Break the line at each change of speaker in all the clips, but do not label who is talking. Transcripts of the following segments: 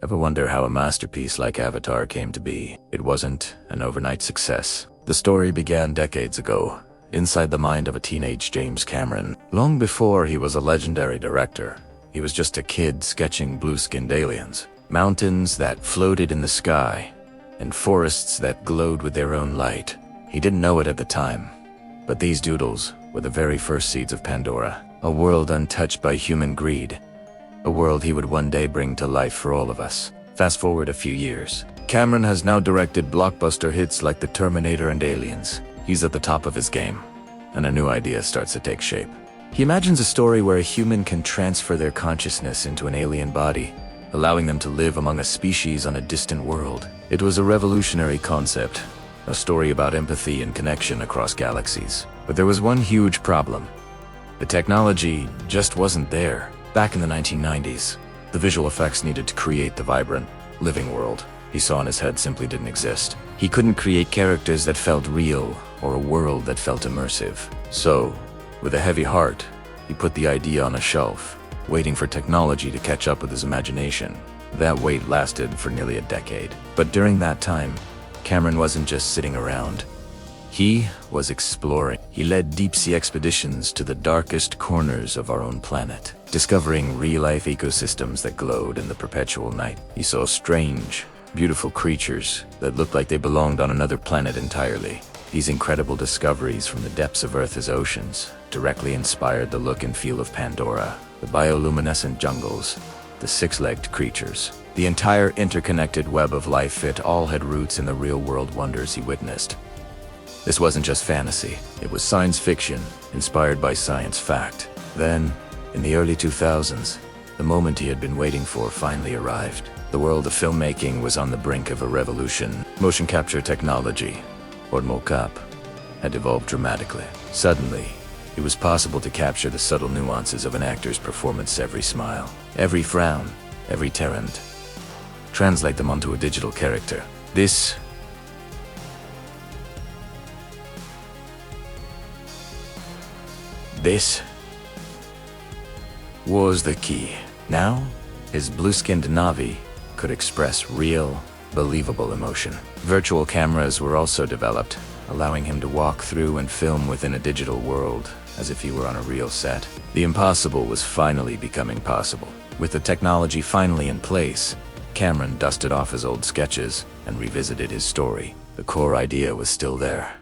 Ever wonder how a masterpiece like Avatar came to be? It wasn't an overnight success. The story began decades ago, inside the mind of a teenage James Cameron. Long before he was a legendary director, he was just a kid sketching blue-skinned aliens. Mountains that floated in the sky, and forests that glowed with their own light. He didn't know it at the time, but these doodles were the very first seeds of Pandora, a world untouched by human greed, a world he would one day bring to life for all of us. Fast forward a few years. Cameron has now directed blockbuster hits like The Terminator and Aliens. He's at the top of his game, and a new idea starts to take shape. He imagines a story where a human can transfer their consciousness into an alien body, allowing them to live among a species on a distant world. It was a revolutionary concept, a story about empathy and connection across galaxies. But there was one huge problem. The technology just wasn't there. Back in the 1990s, the visual effects needed to create the vibrant, living world he saw in his head simply didn't exist. He couldn't create characters that felt real or a world that felt immersive. So, with a heavy heart, he put the idea on a shelf, waiting for technology to catch up with his imagination. That wait lasted for nearly a decade. But during that time, Cameron wasn't just sitting around. He was exploring. He led deep-sea expeditions to the darkest corners of our own planet, discovering real-life ecosystems that glowed in the perpetual night. He saw strange, beautiful creatures that looked like they belonged on another planet entirely. These incredible discoveries from the depths of Earth's oceans directly inspired the look and feel of Pandora, the bioluminescent jungles, the six-legged creatures. The entire interconnected web of life, it all had roots in the real-world wonders he witnessed. This wasn't just fantasy, it was science fiction, inspired by science fact. Then, in the early 2000s, the moment he had been waiting for finally arrived. The world of filmmaking was on the brink of a revolution. Motion capture technology, or mocap, had evolved dramatically. Suddenly, it was possible to capture the subtle nuances of an actor's performance, every smile, every frown, every tarrant, translate them onto a digital character. This was the key. Now, his blue-skinned Na'vi could express real, believable emotion. Virtual cameras were also developed, allowing him to walk through and film within a digital world, as if he were on a real set. The impossible was finally becoming possible. With the technology finally in place, Cameron dusted off his old sketches and revisited his story. The core idea was still there,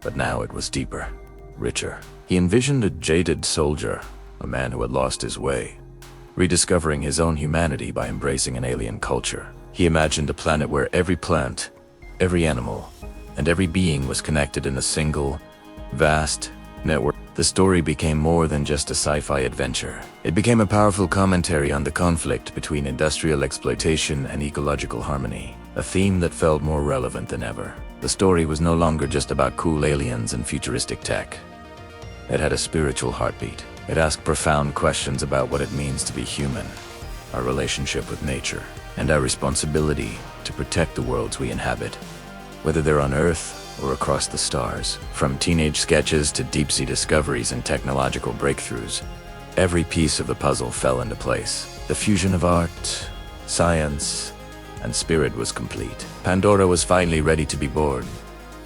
but now it was deeper, richer. He envisioned a jaded soldier, a man who had lost his way, rediscovering his own humanity by embracing an alien culture. He imagined a planet where every plant, every animal, and every being was connected in a single, vast network. The story became more than just a sci-fi adventure. It became a powerful commentary on the conflict between industrial exploitation and ecological harmony, a theme that felt more relevant than ever. The story was no longer just about cool aliens and futuristic tech. It had a spiritual heartbeat. It asked profound questions about what it means to be human, our relationship with nature, and our responsibility to protect the worlds we inhabit, whether they're on Earth or across the stars. From teenage sketches to deep-sea discoveries and technological breakthroughs, every piece of the puzzle fell into place. The fusion of art, science, and spirit was complete. Pandora was finally ready to be born,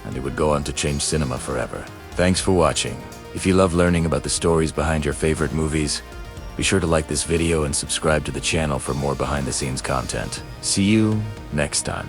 and it would go on to change cinema forever. Thanks for watching. If you love learning about the stories behind your favorite movies, be sure to like this video and subscribe to the channel for more behind-the-scenes content. See you next time.